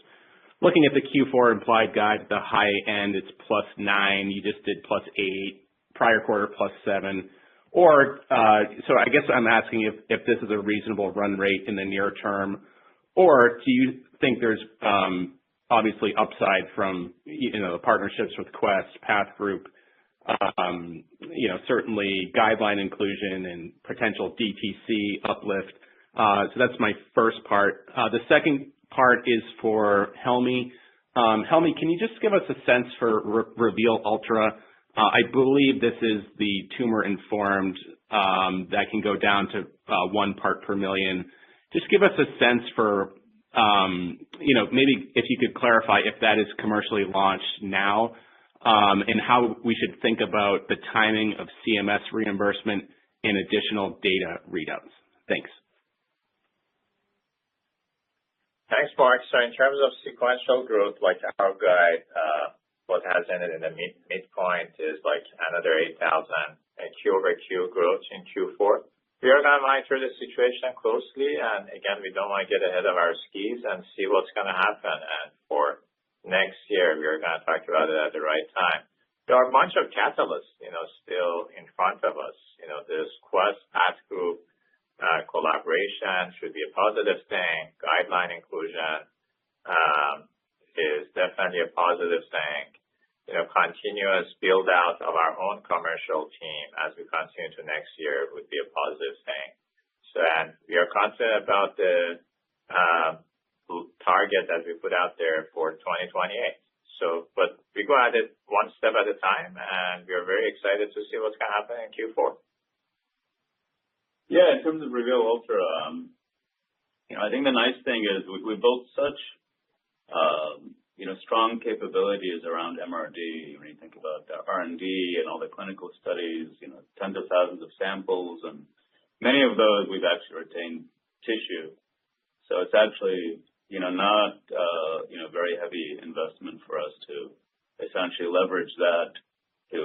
looking at the Q4 implied guide, the high end, it's +9. You just did +8. Prior quarter +7, or so I guess I'm asking if this is a reasonable run rate in the near term, or do you think there's obviously upside from the partnerships with Quest, Path Group, certainly guideline inclusion and potential DTC uplift? So that's my first part. The second part is for Helmy. Helmy, can you just give us a sense for Reveal Ultra? I believe this is the tumor-informed that can go down to 1 part per million. Just give us a sense for, maybe if you could clarify if that is commercially launched now, and how we should think about the timing of CMS reimbursement and additional data readouts. Thanks. Thanks, Mark. So in terms of sequential growth, like our guide, what has ended in the midpoint is like another 8,000 Q-over-Q growth in Q4. We are going to monitor the situation closely, and again, we don't want to get ahead of our skis and see what's going to happen. And for next year, we are going to talk about it at the right time. There are a bunch of catalysts, still in front of us. This Quest Path Group collaboration should be a positive thing. Guideline inclusion is definitely a positive thing. Continuous build out of our own commercial team as we continue to next year would be a positive thing. And we are confident about the target that we put out there for 2028. But we go at it one step at a time, and we are very excited to see what's going to happen in Q4. Yeah, in terms of Reveal Ultra, I think the nice thing is we built such strong capabilities around MRD. When you think about the R&D and all the clinical studies, tens of thousands of samples, and many of those we've actually retained tissue. So it's actually not very heavy investment for us to essentially leverage that to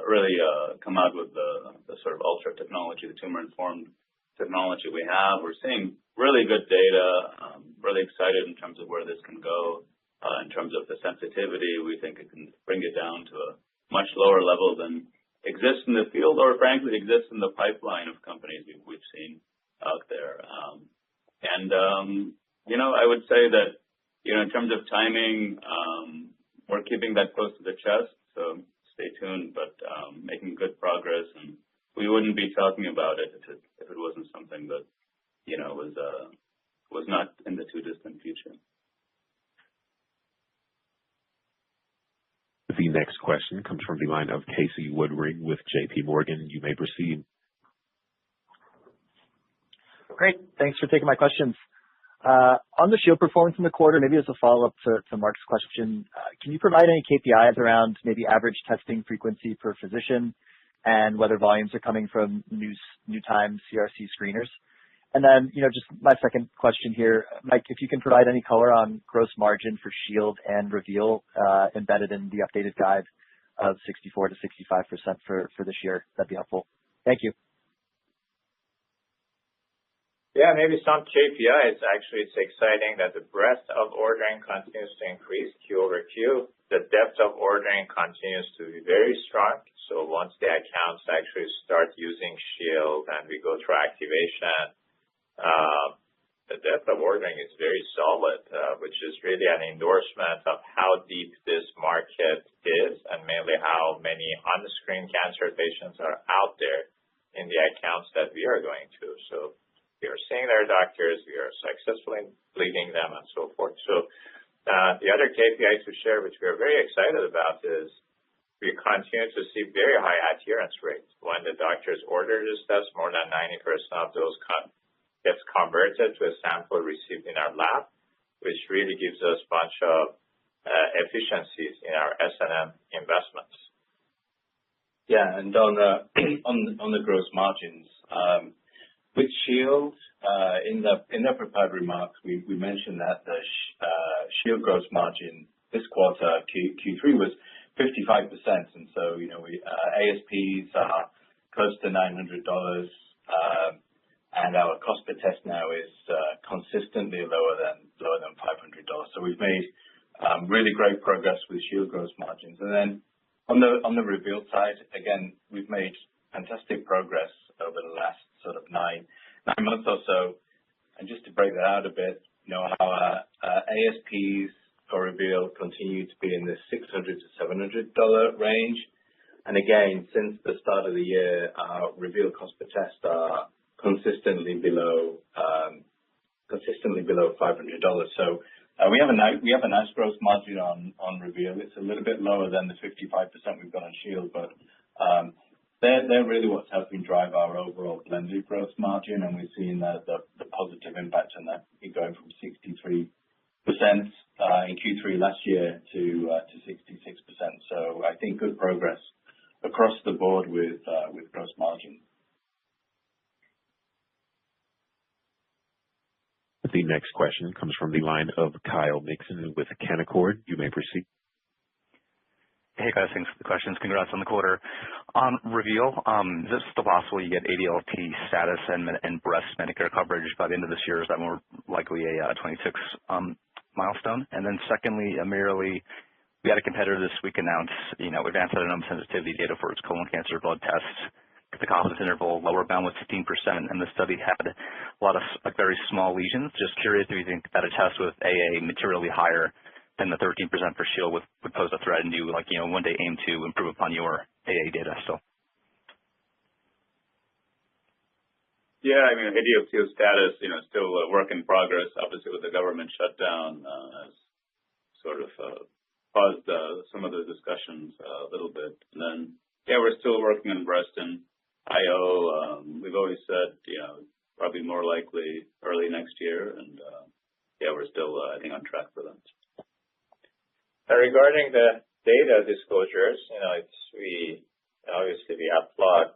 really come out with the sort of ultra technology, the tumor-informed technology we have. We're seeing really good data, really excited in terms of where this can go. In terms of the sensitivity, we think it can bring it down to a much lower level than exists in the field or frankly exists in the pipeline of companies we've seen out there. I would say that, in terms of timing, we're keeping that close to the chest, so stay tuned, but making good progress, and we wouldn't be talking about it if it wasn't something that, was not in the too distant future. The next question comes from the line of Casey Woodring with JP Morgan. You may proceed. Great. Thanks for taking my questions. On the Shield performance in the quarter, maybe as a follow-up to Mark's question, can you provide any KPIs around maybe average testing frequency per physician and whether volumes are coming from new time CRC screeners? And then, just my second question here, Mike, if you can provide any color on gross margin for Shield and Reveal embedded in the updated guide of 64 to 65% for this year, that'd be helpful. Thank you. Yeah, maybe some KPIs. Actually, it's exciting that the breadth of ordering continues to increase Q over Q. The depth of ordering continues to be very strong. So once the accounts actually start using Shield and we go through activation, the depth of ordering is very solid, which is really an endorsement of how deep this market is and mainly how many unscreened cancer patients are out there in the accounts that we are going to. So we are seeing their doctors, we are successfully leading them and so forth. So the other KPI to share, which we are very excited about, is we continue to see very high adherence rates. When the doctors order this test, more than 90% of those gets converted to a sample received in our lab, which really gives us a bunch of efficiencies in our S&M investments. Yeah, and on the gross margins, with Shield, in the prepared remarks, we mentioned that the Shield gross margin this quarter, Q3, was 55%, and so ASPs are close to $900, and our cost per test now is consistently lower than $500. So we've made really great progress with Shield gross margins, and then on the Reveal side, again, we've made fantastic progress over the last sort of nine months or so. And just to break that out a bit, our ASPs for Reveal continue to be in the $600 to $700 range. And again, since the start of the year, our Reveal cost per test are consistently below $500. So we have a nice gross margin on Reveal. It's a little bit lower than the 55% we've got on Shield, but they're really what's helping drive our overall blended gross margin, and we've seen the positive impact on that going from 63% in Q3 last year to 66%. So I think good progress across the board with gross margin. The next question comes from the line of Kyle Mikson with Canaccord. You may proceed. Hey guys, thanks for the questions. Congrats on the quarter. On Reveal, is it still possible you get ADLT status and breast Medicare coverage by the end of this year? Is that more likely a 26 milestone? And then secondly, AmirAli, we had a competitor this week announce, advanced adenoma sensitivity data for its colon cancer blood tests. The confidence interval lower bound was 15%, and the study had a lot of very small lesions. Just curious if you think that a test with AA materially higher then the 13% for Shield would pose a threat, and you one day aim to improve upon your AA data still. Yeah, I mean, ADLT status, still a work in progress. Obviously, with the government shutdown, has sort of paused some of the discussions a little bit. And then, yeah, we're still working on breast and IO. We've always said, probably more likely early next year. And, yeah, we're still, I think, on track for that. Regarding the data disclosures, we applaud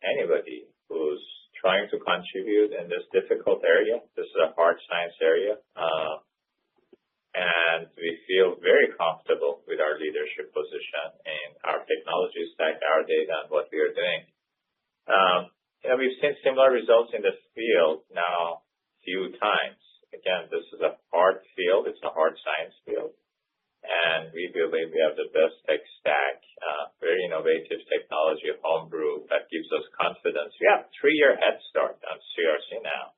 anybody who's trying to contribute in this difficult area. This is a hard science area. And we feel very comfortable with our leadership position in our technology stack, our data, and what we are doing. We've seen similar results in the field now a few times. Again, this is a hard field. It's a hard science field. And we believe we have the best tech stack, very innovative technology, homebrew, that gives us confidence. We have 3-year head start on CRC now,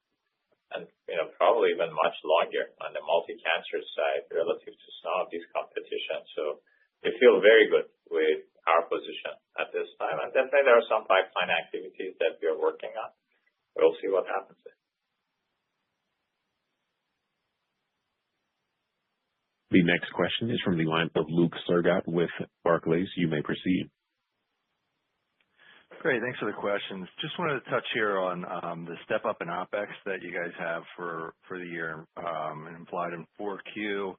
and probably even much longer on the multi-cancer side relative to some of these competitions. So we feel very good with our position at this time. And definitely there are some pipeline activities that we are working on. We'll see what happens there. The next question is from the line of Luke Sergott with Barclays. You may proceed. Great. Thanks for the questions. Just wanted to touch here on the step up in OpEx that you guys have for the year and implied in 4Q,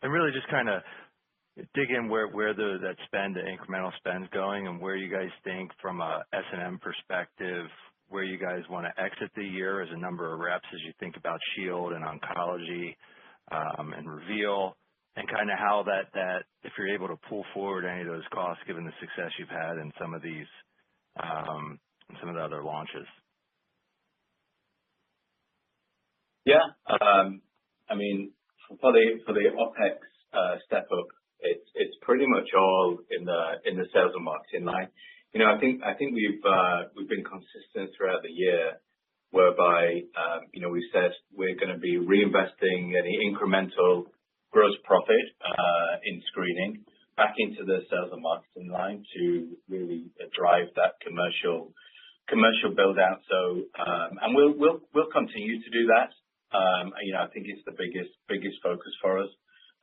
and really just kind of dig in where that spend, the incremental spend is going, and where you guys think from a S&M perspective, where you guys want to exit the year as a number of reps as you think about Shield and oncology and Reveal, and kind of how that if you're able to pull forward any of those costs given the success you've had in some of these some of the other launches. Yeah. I mean, for the OpEx step up, it's pretty much all in the sales and marketing line. I think we've been consistent throughout the year, whereby we said we're going to be reinvesting any incremental gross profit in screening back into the sales and marketing line to really drive that commercial build out. So and we'll continue to do that. I think it's the biggest focus for us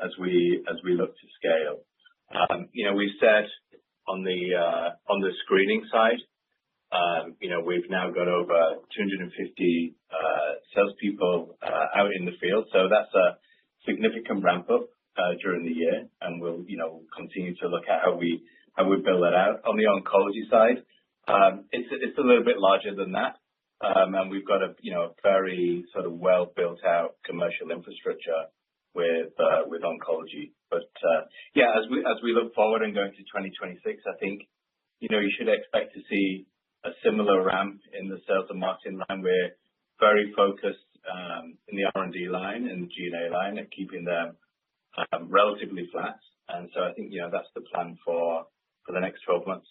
as we look to scale. We said on the screening side, we've now got over 250 salespeople out in the field. So that's a significant ramp up during the year, and we'll continue to look at how we build that out. On the oncology side, it's a little bit larger than that, and we've got a very sort of well built out commercial infrastructure with oncology. But yeah, as we look forward and go into 2026, I think you should expect to see a similar ramp in the sales and marketing line. We're very focused in the R&D line and the G&A line at keeping them relatively flat. And so I think, that's the plan for the next 12 months.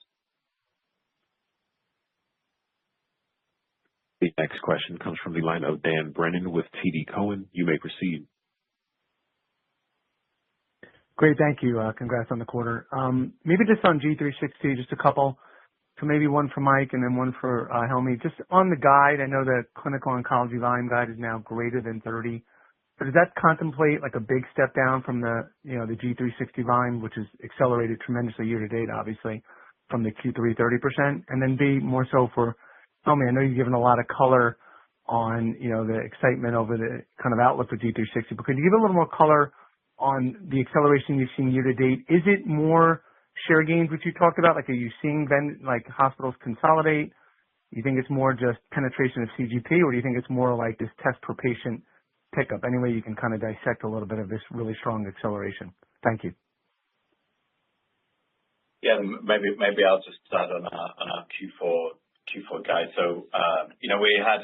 The next question comes from the line of Dan Brennan with TD Cowen. You may proceed. Great. Thank you. Congrats on the quarter. Maybe just on G360, just a couple. So maybe one for Mike and then one for Helmy. Just on the guide, I know the clinical oncology volume guide is now greater than 30. But does that contemplate like a big step down from the G360 volume, which has accelerated tremendously year to date, obviously, from the Q3 30%? And then B, more so for Helmy, I know you've given a lot of color on, the excitement over the kind of outlook for G360, but could you give a little more color on the acceleration you've seen year to date? Is it more share gains, which you talked about? Like, are you seeing hospitals consolidate? You think it's more just penetration of CGP, or do you think it's more like this test per patient pickup? Any way you can kind of dissect a little bit of this really strong acceleration. Thank you. Yeah, maybe I'll just start on our Q4 guide. So, we had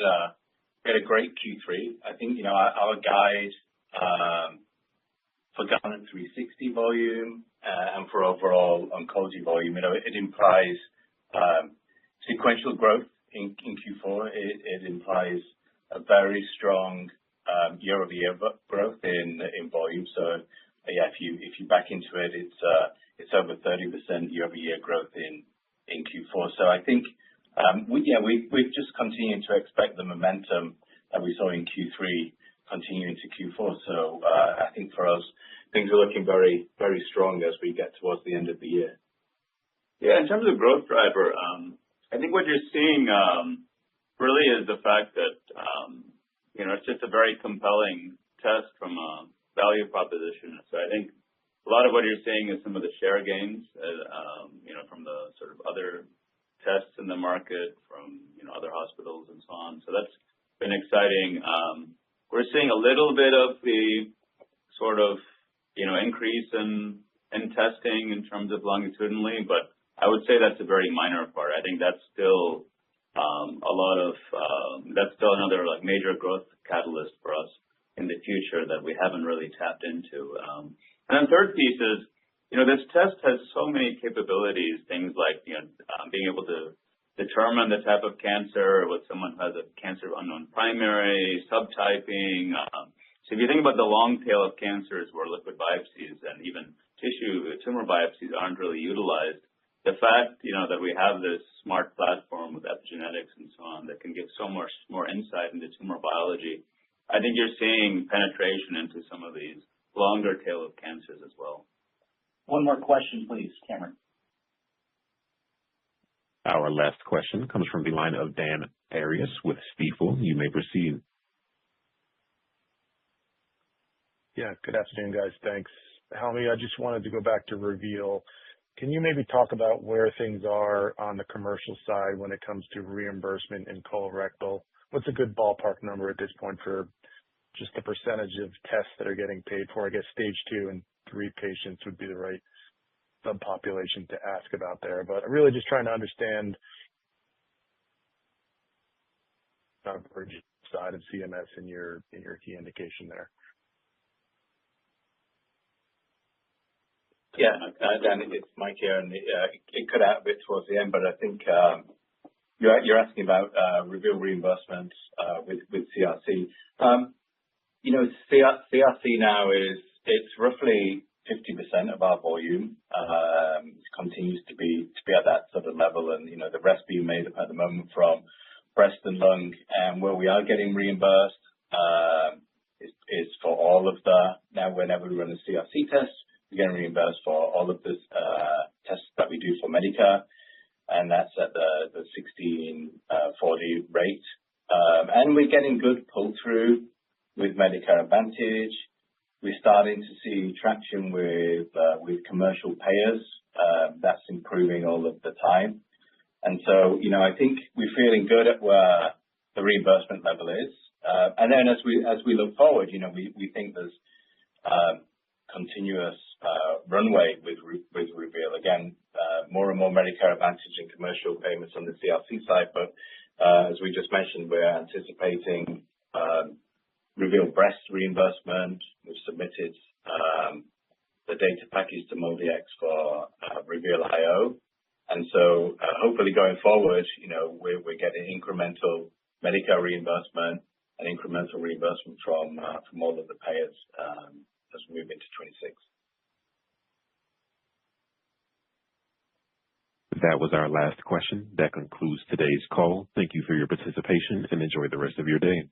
a great Q3. I think, our guide for Guardant 360 volume and for overall oncology volume, it implies sequential growth in Q4. It implies a very strong year-over-year growth in volume. So yeah, if you back into it, it's over 30% year-over-year growth in Q4. So I think, we've just continued to expect the momentum that we saw in Q3 continue into Q4. So I think for us, things are looking very, very strong as we get towards the end of the year. Yeah, in terms of growth driver, I think what you're seeing really is the fact that it's just a very compelling test from a value proposition. So I think a lot of what you're seeing is some of the share gains, from the sort of other tests in the market from other hospitals and so on. So that's been exciting. We're seeing a little bit of the sort of increase in testing in terms of longitudinally, but I would say that's a very minor part. I think that's still that's still another major growth catalyst for us in the future that we haven't really tapped into. And then third piece is, this test has so many capabilities, things like being able to determine the type of cancer, what someone has a cancer unknown primary, subtyping. So if you think about the long tail of cancers where liquid biopsies and even tumor biopsies aren't really utilized, the fact, that we have this smart platform with epigenetics and so on that can give so much more insight into tumor biology, I think you're seeing penetration into some of these longer tail of cancers as well. One more question, please, Cameron. Our last question comes from the line of Dan Arias with Stifel. You may proceed. Yeah, good afternoon, guys. Thanks. Helmy, I just wanted to go back to Reveal. Can you maybe talk about where things are on the commercial side when it comes to reimbursement in colorectal? What's a good ballpark number at this point for just the percentage of tests that are getting paid for? I guess stage 2 and 3 patients would be the right subpopulation to ask about there. But I'm really just trying to understand the coverage side of CMS in your key indication there. Yeah, Dan, it's Mike here, and it cut out a bit towards the end, but I think you're asking about Reveal reimbursement with CRC. CRC now it's roughly 50% of our volume. It continues to be at that sort of level, and the rest being made up at the moment from breast and lung. And where we are getting reimbursed is for all of now whenever we run a CRC test, we're getting reimbursed for all of the tests that we do for Medicare, and that's at the 1640 rate. And we're getting good pull-through with Medicare Advantage. We're starting to see traction with commercial payers. That's improving all of the time. And so, I think we're feeling good at where the reimbursement level is. And then as we look forward, we think there's continuous runway with Reveal. Again, more and more Medicare Advantage and commercial payments on the CRC side. But as we just mentioned, we're anticipating Reveal breast reimbursement. We've submitted the data package to MolDX for Reveal IO. And so hopefully going forward, we're getting incremental Medicare reimbursement and incremental reimbursement from all of the payers as we move into 26. That was our last question. That concludes today's call. Thank you for your participation and enjoy the rest of your day.